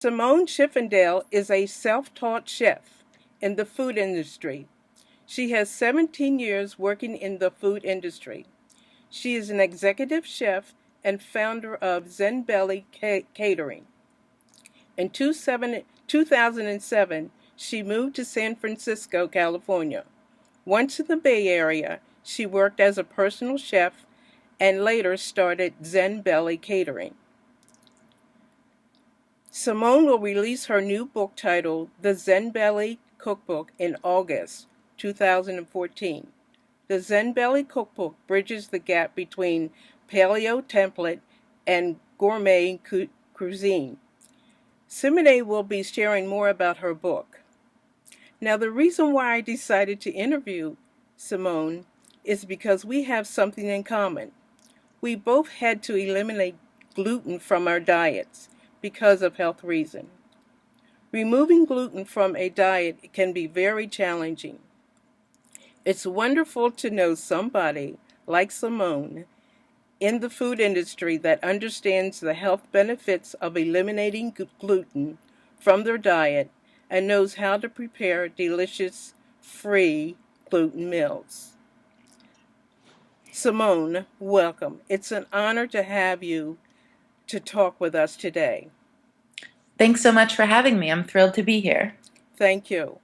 Simone Shifnadel is a self-taught chef in the food industry. She has 17 years working in the food industry. She is an executive chef and founder of Zen Belly Catering. In 2007, she moved to San Francisco, California. Once in the Bay Area, she worked as a personal chef and later started Zen Belly Catering. Simone will release her new book titled The Zen Belly Cookbook in August 2014. The Zen Belly Cookbook bridges the gap between paleo template and gourmet cuisine. Simone will be sharing more about her book. Now, the reason why I decided to interview Simone is because we have something in common. We both had to eliminate gluten from our diets because of health reasons. Removing gluten from a diet can be very challenging. It's wonderful to know somebody like Simone in the food industry that understands the health benefits of eliminating gluten from their diet and knows how to prepare delicious, free gluten meals. Simone, welcome. It's an honor to have you to talk with us today. Thanks so much for having me. I'm thrilled to be here. Thank you.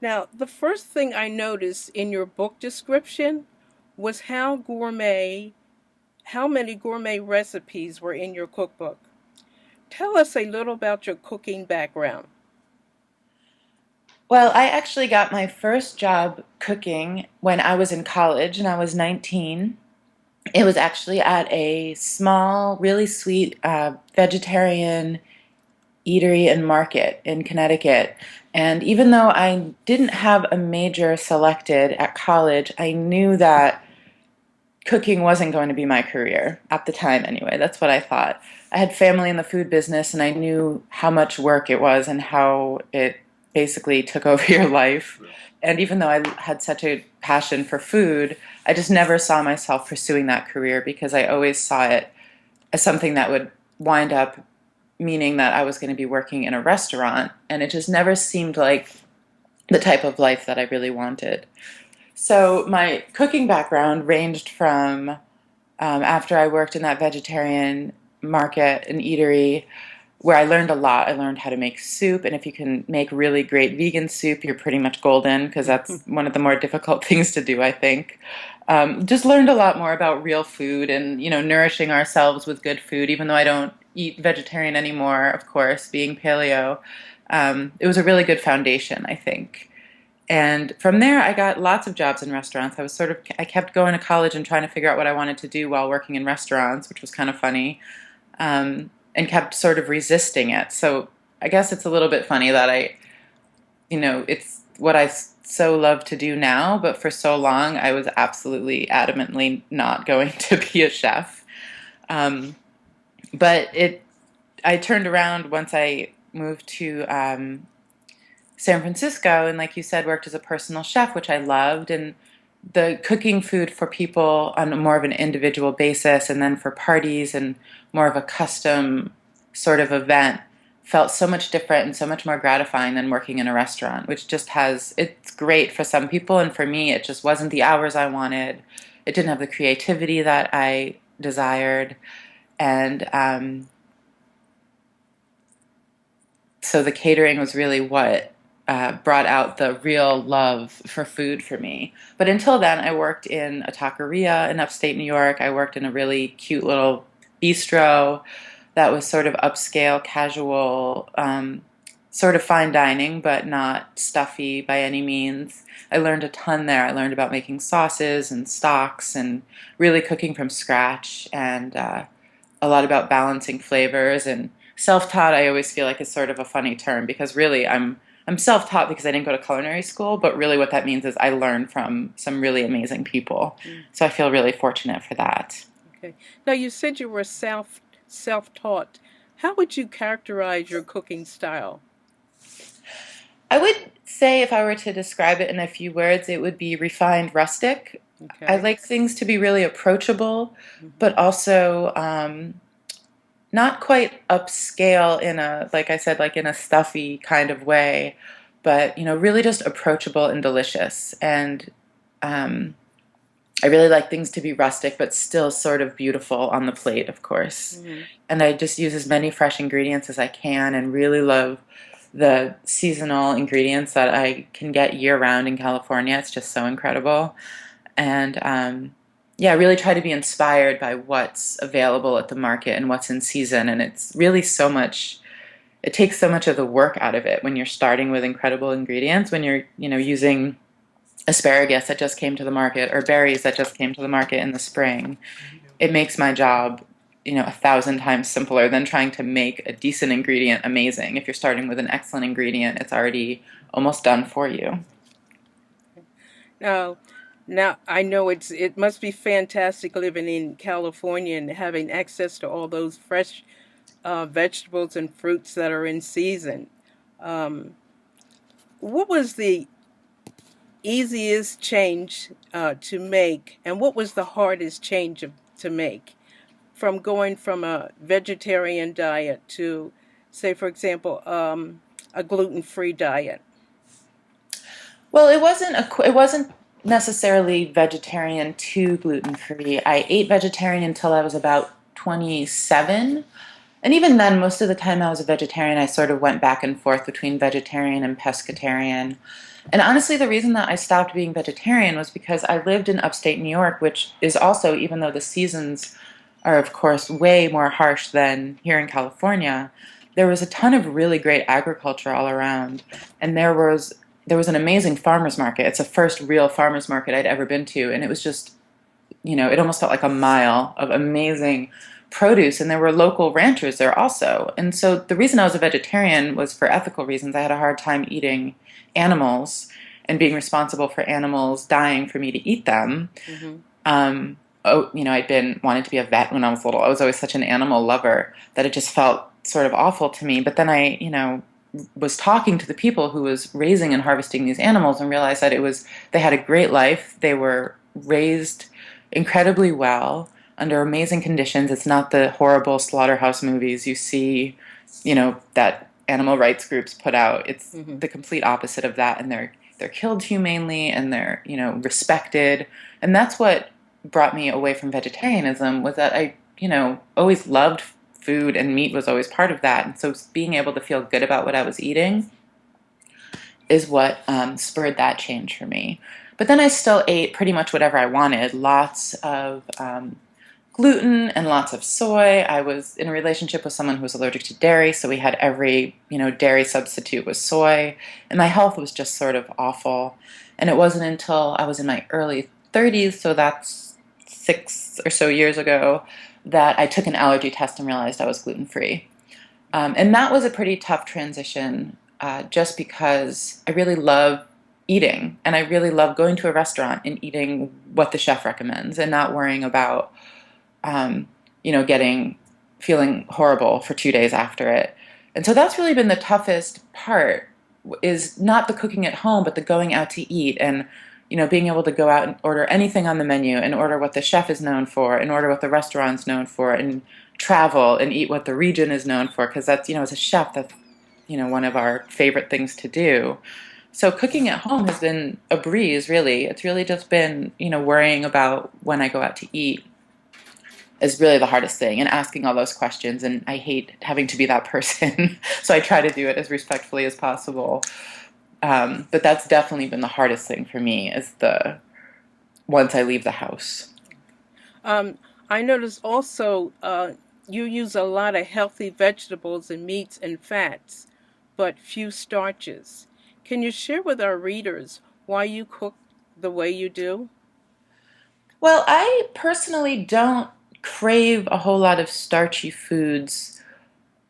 Now, the first thing I noticed in your book description was how many gourmet recipes were in your cookbook. Tell us a little about your cooking background. Well, I actually got my first job cooking when I was in college and I was 19. It was actually at a small, really sweet vegetarian eatery and market in Connecticut. And even though I didn't have a major selected at college, I knew that cooking wasn't going to be my career at the time anyway. That's what I thought. I had family in the food business and I knew how much work it was and how it basically took over your life. And even though I had such a passion for food, I just never saw myself pursuing that career because I always saw it as something that would wind up meaning that I was going to be working in a restaurant, and it just never seemed like the type of life that I really wanted. So my cooking background ranged from after I worked in that vegetarian market and eatery where I learned a lot. I learned how to make soup, and if you can make really great vegan soup, you're pretty much golden because that's one of the more difficult things to do, I think. Just learned a lot more about real food and, nourishing ourselves with good food, even though I don't eat vegetarian anymore, of course, being paleo. It was a really good foundation, I think. And from there, I got lots of jobs in restaurants. I kept going to college and trying to figure out what I wanted to do while working in restaurants, which was kind of funny, and kept sort of resisting it. So I guess it's a little bit funny that it's what I so love to do now, but for so long, I was absolutely adamantly not going to be a chef. I turned around once I moved to San Francisco and, like you said, worked as a personal chef, which I loved, and the cooking food for people on more of an individual basis and then for parties and more of a custom sort of event felt so much different and so much more gratifying than working in a restaurant, which it's great for some people, and for me it just wasn't the hours I wanted. It didn't have the creativity that I desired, and so the catering was really what brought out the real love for food for me. But until then, I worked in a taqueria in upstate New York. I worked in a really cute little bistro that was sort of upscale, casual, sort of fine dining, but not stuffy by any means. I learned a ton there. I learned about making sauces and stocks and really cooking from scratch, and a lot about balancing flavors. And self-taught, I always feel like is sort of a funny term because really I'm self-taught because I didn't go to culinary school, but really what that means is I learned from some really amazing people. So I feel really fortunate for that. Okay. Now, you said you were self-taught. How would you characterize your cooking style? I would say if I were to describe it in a few words, it would be refined rustic. I Okay. like things to be really approachable, but also not quite upscale in a, like I said, like in a stuffy kind of way, but really just approachable and delicious. And um, I really like things to be rustic, but still sort of beautiful on the plate, of course. Hmm. And I just use as many fresh ingredients as I can and really love the seasonal ingredients that I can get year round in California. It's just so incredible. And yeah, I really try to be inspired by what's available at the market and what's in season. And it's really so much, it takes so much of the work out of it when you're starting with incredible ingredients, when you're, using asparagus that just came to the market or berries that just came to the market in the spring. It makes my job, 1,000 times simpler than trying to make a decent ingredient amazing. If you're starting with an excellent ingredient, it's already almost done for you. Now, now I know it must be fantastic living in California and having access to all those fresh vegetables and fruits that are in season. Um, what was the easiest change to make, and what was the hardest change to make from going from a vegetarian diet to, say, for example, a gluten-free diet? Well, it wasn't necessarily vegetarian to gluten free. I ate vegetarian until I was about 27. And even then, most of the time I was a vegetarian, I sort of went back and forth between vegetarian and pescatarian. And honestly, the reason that I stopped being vegetarian was because I lived in upstate New York, which is also, even though the seasons are, of course, way more harsh than here in California, there was a ton of really great agriculture all around. And there was an amazing farmers market. It's the first real farmers market I'd ever been to, and it was just, it almost felt like a mile of amazing produce, and there were local ranchers there also. And so the reason I was a vegetarian was for ethical reasons. I had a hard time eating animals and being responsible for animals dying for me to eat them. Hmm. I'd been wanted to be a vet when I was little. I was always such an animal lover that it just felt sort of awful to me. But then I, was talking to the people who was raising and harvesting these animals and realized that they had a great life. They were raised incredibly well under amazing conditions. It's not the horrible slaughterhouse movies you see, that animal rights groups put out. It's Hmm. the complete opposite of that, and they're killed humanely and they're respected. And that's what brought me away from vegetarianism, was that I always loved food, and meat was always part of that. And so being able to feel good about what I was eating is what spurred that change for me. But then I still ate pretty much whatever I wanted. Lots of gluten and lots of soy. I was in a relationship with someone who was allergic to dairy, so we had every dairy substitute was soy, and my health was just sort of awful. And it wasn't until I was in my early 30s, so that's 6 or so years ago, that I took an allergy test and realized I was gluten free. And that was a pretty tough transition, just because I really love eating, and I really love going to a restaurant and eating what the chef recommends and not worrying about, um, getting feeling horrible for 2 days after it. And so that's really been the toughest part, is not the cooking at home, but the going out to eat, and being able to go out and order anything on the menu and order what the chef is known for and order what the restaurant's known for and travel and eat what the region is known for, because that's, as a chef, that's one of our favorite things to do. So cooking at home has been a breeze, really. It's really just been, worrying about when I go out to eat is really the hardest thing, and asking all those questions. And I hate having to be that person. So I try to do it as respectfully as possible. But that's definitely been the hardest thing for me, is the once I leave the house. Um, I notice also you use a lot of healthy vegetables and meats and fats, but few starches. Can you share with our readers why you cook the way you do? Well, I personally don't crave a whole lot of starchy foods.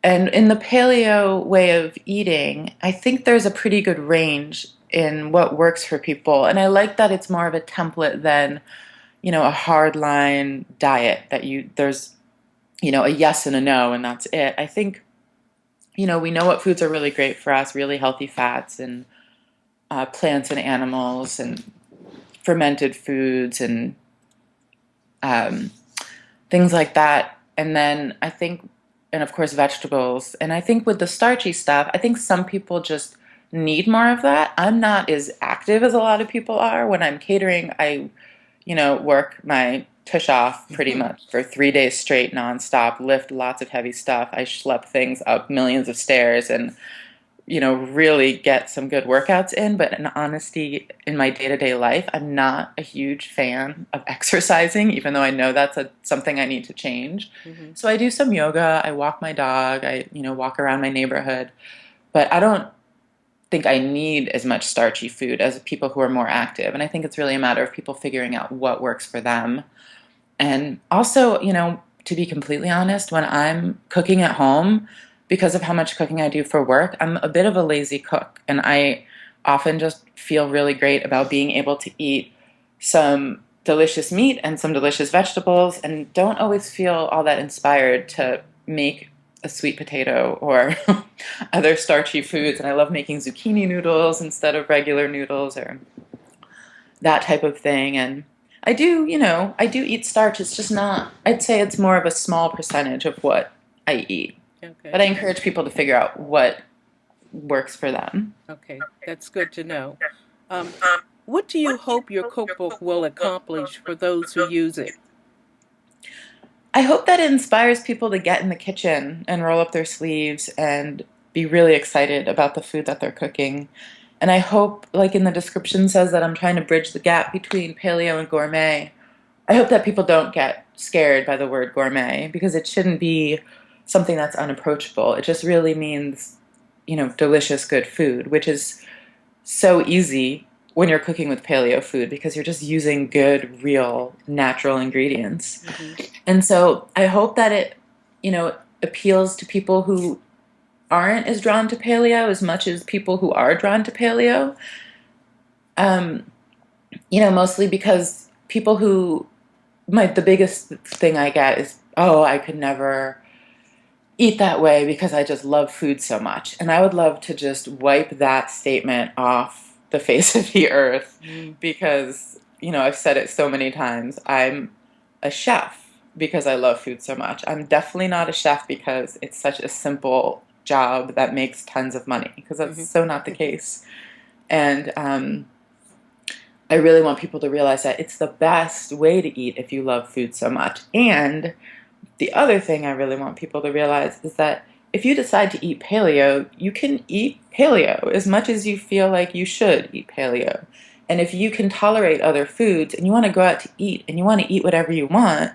And in the paleo way of eating, I think there's a pretty good range in what works for people. And I like that it's more of a template than, a hard line diet that there's, a yes and a no, and that's it. I think, we know what foods are really great for us, really healthy fats and plants and animals and fermented foods and um, things like that. And then I think and of course vegetables. And I think with the starchy stuff, I think some people just need more of that. I'm not as active as a lot of people are. When I'm catering, I, work my tush off pretty much for 3 days straight, nonstop, lift lots of heavy stuff. I schlep things up millions of stairs and really get some good workouts in. But in honesty, in my day-to-day life, I'm not a huge fan of exercising, even though I know that's something I need to change. Hmm. So I do some yoga, I walk my dog, I, walk around my neighborhood, but I don't think I need as much starchy food as people who are more active. And I think it's really a matter of people figuring out what works for them. And also, to be completely honest, when I'm cooking at home, because of how much cooking I do for work, I'm a bit of a lazy cook. And I often just feel really great about being able to eat some delicious meat and some delicious vegetables and don't always feel all that inspired to make a sweet potato or other starchy foods. And I love making zucchini noodles instead of regular noodles or that type of thing. And I do eat starch. It's just not, I'd say it's more of a small percentage of what I eat. But Okay. I encourage people to figure out what works for them. Okay. That's good to know. Um, what do you hope your cookbook will accomplish for those who use it? I hope that it inspires people to get in the kitchen and roll up their sleeves and be really excited about the food that they're cooking. And I hope, like in the description says, that I'm trying to bridge the gap between paleo and gourmet. I hope that people don't get scared by the word gourmet because it shouldn't be something that's unapproachable. It just really means, delicious, good food, which is so easy when you're cooking with paleo food because you're just using good, real, natural ingredients. Hmm. And so I hope that it, appeals to people who aren't as drawn to paleo as much as people who are drawn to paleo. Um, mostly because people who the biggest thing I get is, oh, I could never eat that way because I just love food so much. And I would love to just wipe that statement off the face of the earth Mm. because, I've said it so many times. I'm a chef because I love food so much. I'm definitely not a chef because it's such a simple job that makes tons of money because that's Hmm. so not the case. And I really want people to realize that it's the best way to eat if you love food so much. And the other thing I really want people to realize is that if you decide to eat paleo, you can eat paleo as much as you feel like you should eat paleo. And if you can tolerate other foods and you want to go out to eat and you want to eat whatever you want,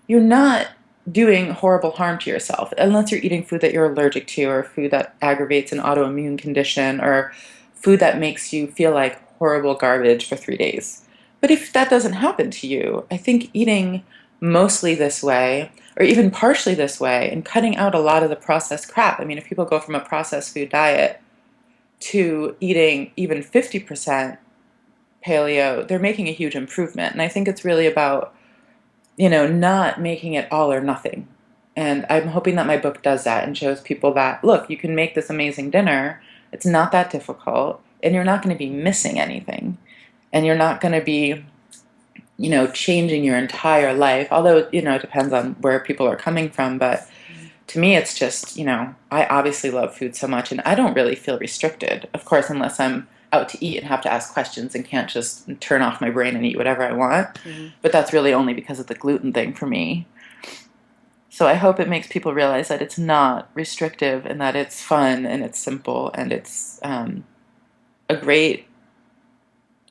you're not doing horrible harm to yourself unless you're eating food that you're allergic to or food that aggravates an autoimmune condition or food that makes you feel like horrible garbage for 3 days. But if that doesn't happen to you, I think eating mostly this way or even partially this way and cutting out a lot of the processed crap. I mean, if people go from a processed food diet to eating even 50% paleo, they're making a huge improvement. And I think it's really about, not making it all or nothing. And I'm hoping that my book does that and shows people that, look, you can make this amazing dinner. It's not that difficult. And you're not going to be missing anything. And you're not going to be changing your entire life. Although, it depends on where people are coming from. But to me, it's just, I obviously love food so much and I don't really feel restricted. Of course, unless I'm out to eat and have to ask questions and can't just turn off my brain and eat whatever I want. Hmm. But that's really only because of the gluten thing for me. So I hope it makes people realize that it's not restrictive and that it's fun and it's simple and a great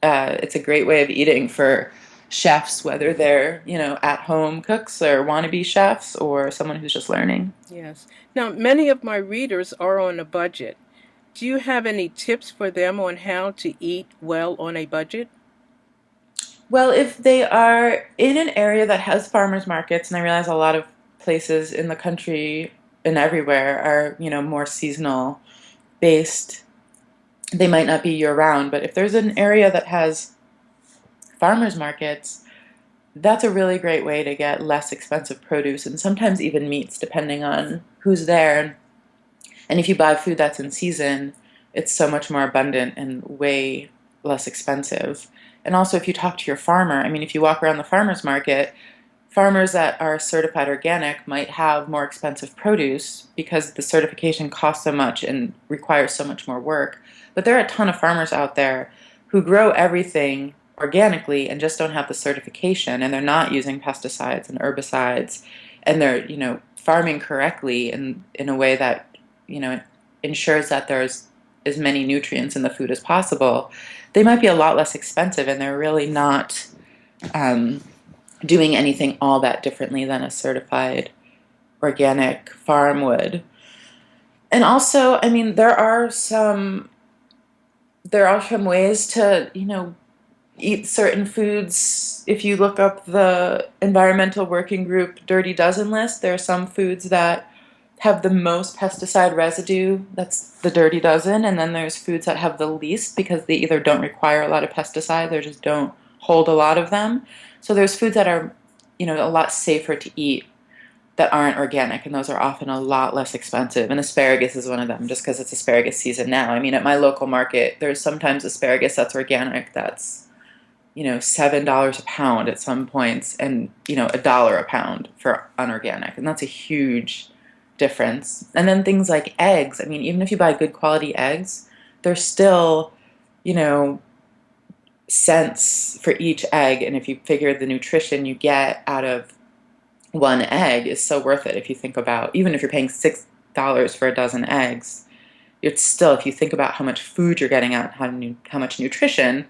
it's a great way of eating for chefs, whether they're, at home cooks or wannabe chefs or someone who's just learning. Yes. Now, many of my readers are on a budget. Do you have any tips for them on how to eat well on a budget? Well, if they are in an area that has farmers markets, and I realize a lot of places in the country and everywhere are, more seasonal based, they might not be year round, but if there's an area that has farmers markets, that's a really great way to get less expensive produce and sometimes even meats, depending on who's there. And if you buy food that's in season, it's so much more abundant and way less expensive. And also, if you talk to your farmer, I mean, if you walk around the farmer's market, farmers that are certified organic might have more expensive produce because the certification costs so much and requires so much more work. But there are a ton of farmers out there who grow everything organically and just don't have the certification, and they're not using pesticides and herbicides, and they're, farming correctly in a way that, ensures that there's as many nutrients in the food as possible. They might be a lot less expensive, and they're really not um, doing anything all that differently than a certified organic farm would. And also, I mean, there are some ways to, eat certain foods. If you look up the Environmental Working Group Dirty Dozen list, there are some foods that have the most pesticide residue. That's the Dirty Dozen. And then there's foods that have the least because they either don't require a lot of pesticide or just don't hold a lot of them. So there's foods that are, a lot safer to eat that aren't organic, and those are often a lot less expensive. And asparagus is one of them, just because it's asparagus season now. I mean, at my local market, there's sometimes asparagus that's organic that's, $7 a pound at some points, and, $1 a pound for unorganic. And that's a huge difference. And then things like eggs. I mean, even if you buy good quality eggs, they're still, you know, cents for each egg. And if you figure the nutrition you get out of one egg is so worth it. If you think about, even if you're paying $6 for a dozen eggs, it's still, if you think about how much food you're getting out, how much nutrition,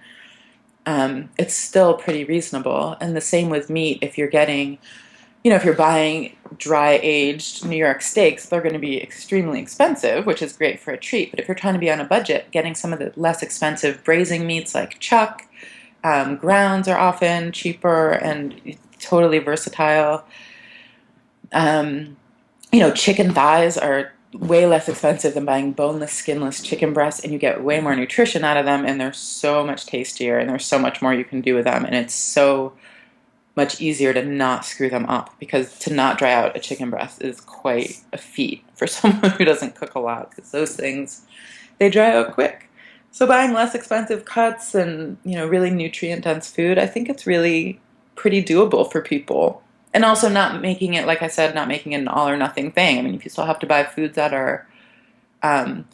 it's still pretty reasonable. And the same with meat. If you're getting, if you're buying dry aged New York steaks, they're going to be extremely expensive, which is great for a treat. But if you're trying to be on a budget, getting some of the less expensive braising meats like chuck, grounds are often cheaper and totally versatile. Chicken thighs are way less expensive than buying boneless, skinless chicken breasts, and you get way more nutrition out of them, and they're so much tastier, and there's so much more you can do with them, and it's so much easier to not screw them up, because to not dry out a chicken breast is quite a feat for someone who doesn't cook a lot, because those things, they dry out quick. So buying less expensive cuts and, really nutrient-dense food, I think it's really pretty doable for people. And also not making it, like I said, not making it an all or nothing thing. I mean, if you still have to buy foods that are um,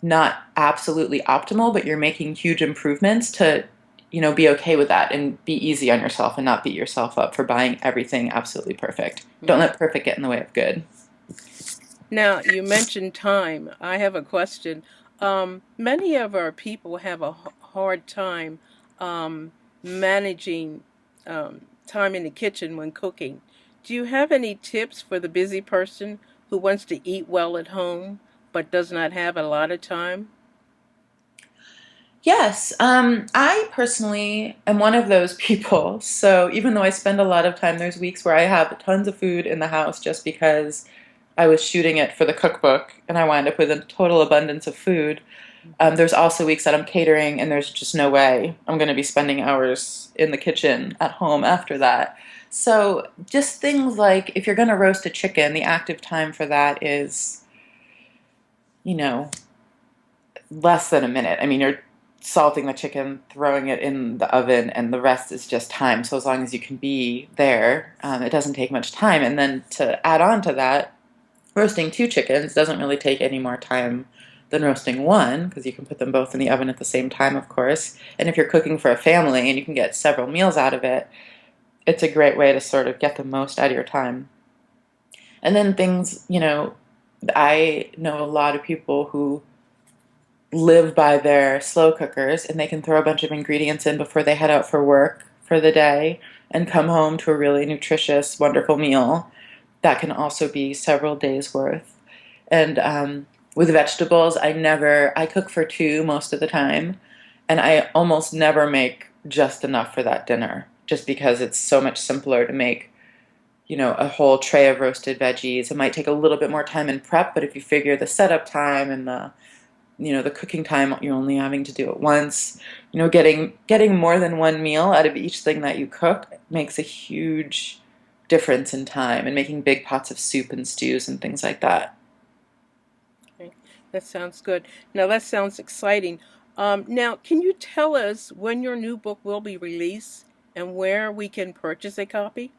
not absolutely optimal, but you're making huge improvements to, be okay with that and be easy on yourself and not beat yourself up for buying everything absolutely perfect. Don't let perfect get in the way of good. Now, you mentioned time. I have a question. Many of our people have a hard time managing time in the kitchen when cooking. Do you have any tips for the busy person who wants to eat well at home but does not have a lot of time? Yes, I personally am one of those people. So even though I spend a lot of time, there's weeks where I have tons of food in the house just because I was shooting it for the cookbook and I wind up with a total abundance of food. There's also weeks that I'm catering and there's just no way I'm going to be spending hours in the kitchen at home after that. So just things like if you're going to roast a chicken, the active time for that is, you know, less than a minute. I mean, you're salting the chicken, throwing it in the oven, and the rest is just time. So as long as you can be there, it doesn't take much time. And then to add on to that, roasting two chickens doesn't really take any more time than roasting one, because you can put them both in the oven at the same time, of course. And if you're cooking for a family and you can get several meals out of it, it's a great way to sort of get the most out of your time. And then things, I know a lot of people who live by their slow cookers and they can throw a bunch of ingredients in before they head out for work for the day and come home to a really nutritious, wonderful meal that can also be several days worth. And with vegetables, I cook for two most of the time, and I almost never make just enough for that dinner, just because it's so much simpler to make, a whole tray of roasted veggies. It might take a little bit more time in prep, but if you figure the setup time and the cooking time, you're only having to do it once. Getting more than one meal out of each thing that you cook makes a huge difference in time, and making big pots of soup and stews and things like that. Okay, that sounds good. Now, that sounds exciting. Now, can you tell us when your new book will be released and where we can purchase a copy?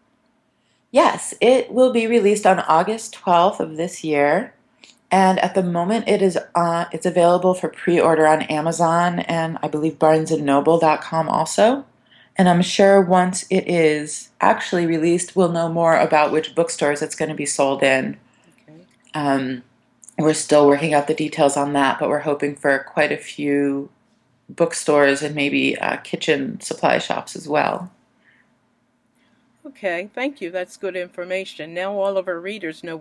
Yes, it will be released on August 12th of this year. And at the moment, it's available for pre-order on Amazon and I believe barnesandnoble.com also. And I'm sure once it is actually released, we'll know more about which bookstores it's going to be sold in. Okay. Um, we're still working out the details on that, but we're hoping for quite a few bookstores and maybe kitchen supply shops as well. Okay, thank you. That's good information. Now all of our readers know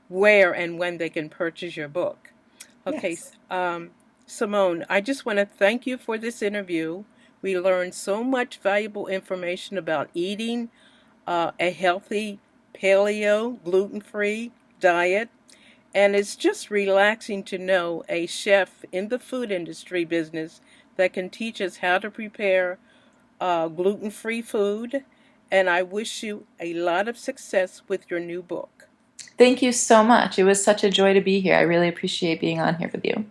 where and when they can purchase your book. Okay, Yes. Simone, I just want to thank you for this interview. We learned so much valuable information about eating a healthy paleo, gluten-free diet, and it's just relaxing to know a chef in the food industry business that can teach us how to prepare gluten-free food. And I wish you a lot of success with your new book. Thank you so much. It was such a joy to be here. I really appreciate being on here with you.